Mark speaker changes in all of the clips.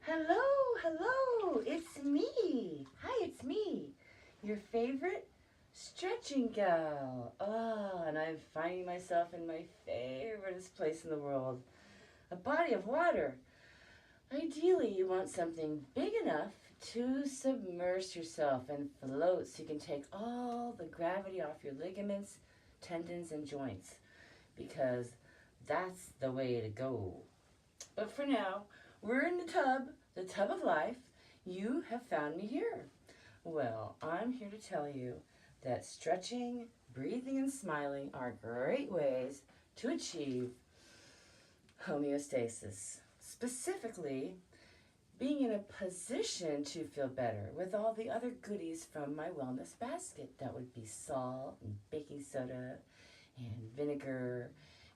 Speaker 1: Hello, hello, it's me. Hi, it's me, your favorite stretching gal. And I'm finding myself in my favoriteest place in the world, a body of water. Ideally, you want something big enough to submerge yourself and float so you can take all the gravity off your ligaments, tendons, and joints because that's the way to go. But for now, we're in the tub of life. You have found me here. Well, I'm here to tell you that stretching, breathing, and smiling are great ways to achieve homeostasis. Specifically, being in a position to feel better with all the other goodies from my wellness basket. That would be salt and baking soda and vinegar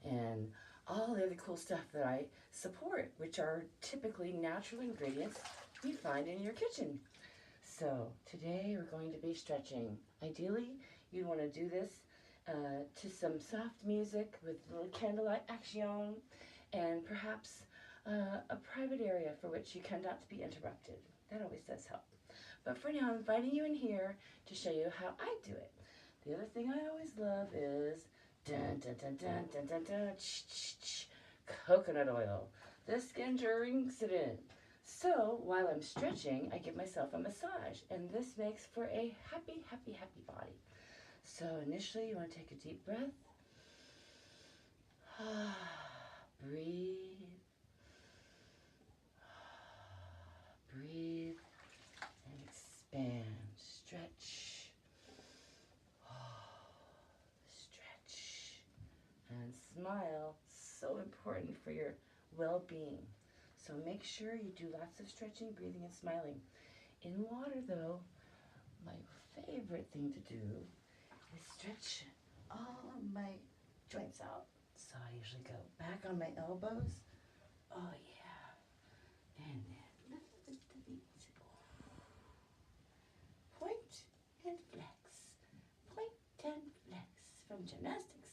Speaker 1: and all the other cool stuff that I support, which are typically natural ingredients you find in your kitchen. So today we're going to be stretching. Ideally, you'd want to do this to some soft music with a little candlelight action and perhaps a private area for which you cannot be interrupted. That always does help. But for now, I'm inviting you in here to show you how I do it. The other thing I always love is dun dun dun dun dun dun dun coconut oil. The skin drinks it in. So while I'm stretching, I give myself a massage, and this makes for a happy, happy, happy body. So initially, you want to take a deep breath. Breathe. Breathe and expand. Stretch. Stretch. And smile. So important for your well-being. So make sure you do lots of stretching, breathing, and smiling. In water, though, my favorite thing to do is stretch all of my joints out. So I usually go back on my elbows. Oh, yeah. And then lift the feet. Point and flex. Point and flex. From gymnastics.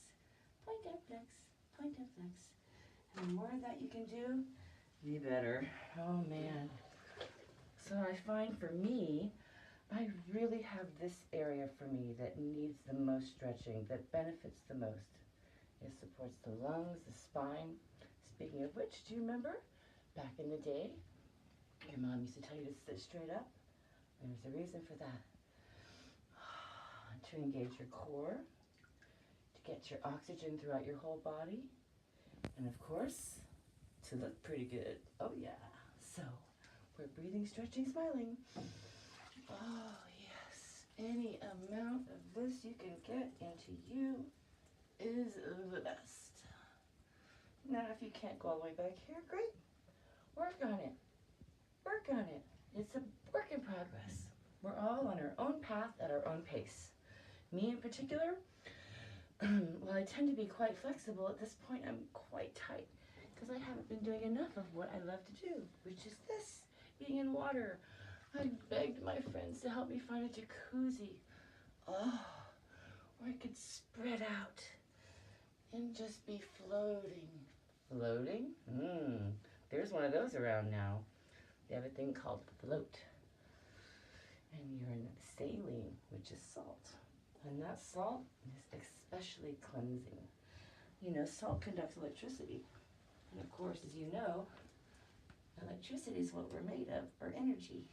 Speaker 1: Point and flex. Point and flex. And the more of that you can do, the better. Oh, man. So I find for me, I really have this area for me that needs the most stretching, that benefits the most. It supports the lungs, the spine. Speaking of which, do you remember back in the day, your mom used to tell you to sit straight up? There's a reason for that. To engage your core, to get your oxygen throughout your whole body, and of course, to look pretty good. Oh yeah. So, we're breathing, stretching, smiling. Oh yes. Any amount of this you can get into you is the best. Now, if you can't go all the way back here, great. Work on it. Work on it. It's a work in progress. We're all on our own path at our own pace. Me in particular, well, I tend to be quite flexible. At this point, I'm quite tight because I haven't been doing enough of what I love to do, which is this, being in water. I begged my friends to help me find a jacuzzi. Oh, where I could spread out and just be floating. Floating? There's one of those around now. They have a thing called float. And you're in saline, which is salt. And that salt is especially cleansing. You know, salt conducts electricity. And of course, as you know, electricity is what we're made of, or energy.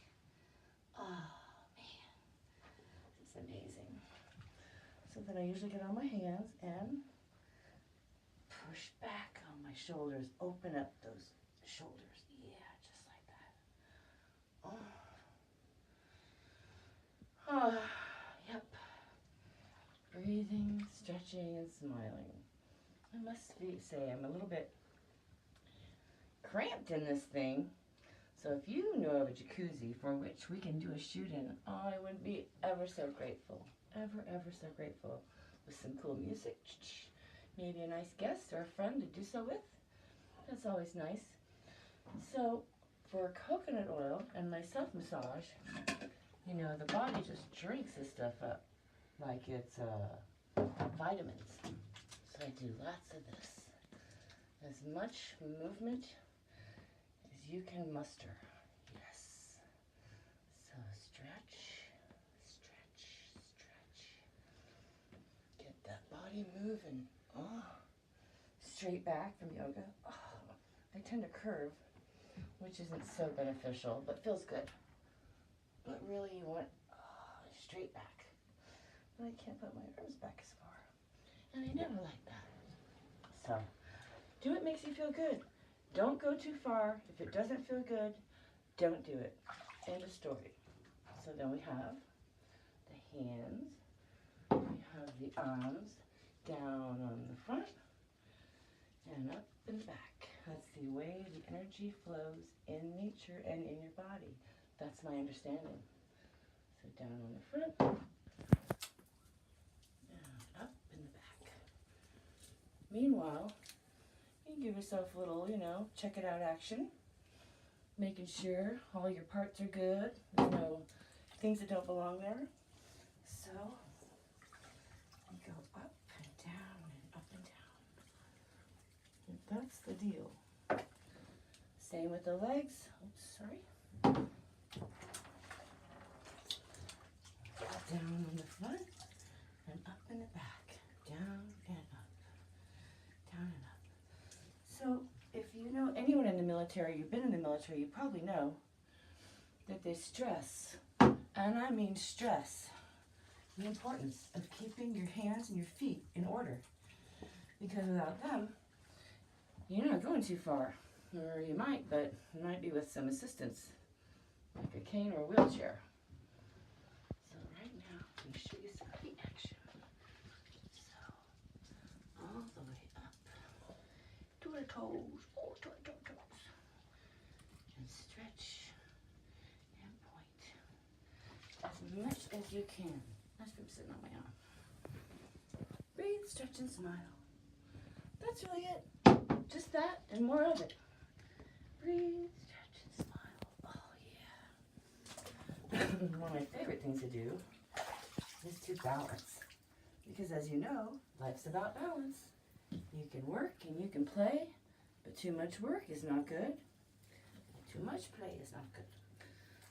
Speaker 1: Oh, man. This is amazing. So then I usually get on my hands and push back on my shoulders. Open up those shoulders. Yeah, just like that. Oh. Yep. Breathing, stretching, and smiling. I must say I'm a little bit cramped in this thing. So if you know of a jacuzzi for which we can do a shoot in, I would be ever so grateful. Ever, ever so grateful. With some cool music, maybe a nice guest or a friend to do so with. That's always nice. So for coconut oil and my self-massage, you know, the body just drinks this stuff up like it's vitamins. So I do lots of this. As much movement as you can muster. body moving. Oh. Straight back from yoga. Oh. I tend to curve, which isn't so beneficial, but feels good. But really you want straight back. But I can't put my arms back as far. And I never like that. So, do what makes you feel good. Don't go too far. If it doesn't feel good, don't do it. End of story. So then we have the hands, we have the arms down on the front and up and back. That's the way the energy flows in nature and in your body. That's my understanding. So down on the front, and up in the back. Meanwhile, you can give yourself a little, check it out action. Making sure all your parts are good. There's no things that don't belong there. So, you go up and down and up and down. And that's the deal. Same with the legs. Oops, sorry. Down on the front and up in the back. Down and up. Down and up. So, if you know anyone in the military, you've been in the military, you probably know that they stress, and I mean stress, the importance of keeping your hands and your feet in order. Because without them, you're not going too far. Or you might, but you might be with some assistance, like a cane or a wheelchair. So right now, let me show you some feet action. So, all the way up to the toes, oh, toes. And stretch and point as much as you can. That's from sitting on my arm. Breathe, stretch, and smile. That's really it. Just that and more of it. Breathe, stretch, and smile. Oh, yeah. One of my favorite things to do is to balance. Because as you know, life's about balance. You can work and you can play, but too much work is not good. Too much play is not good.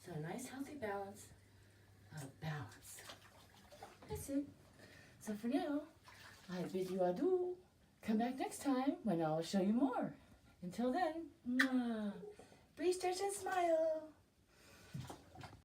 Speaker 1: So a nice healthy balance of balance. That's it. So for now, I bid you adieu. Come back next time when I'll show you more. Until then, mwah. Breathe, stretch, and smile.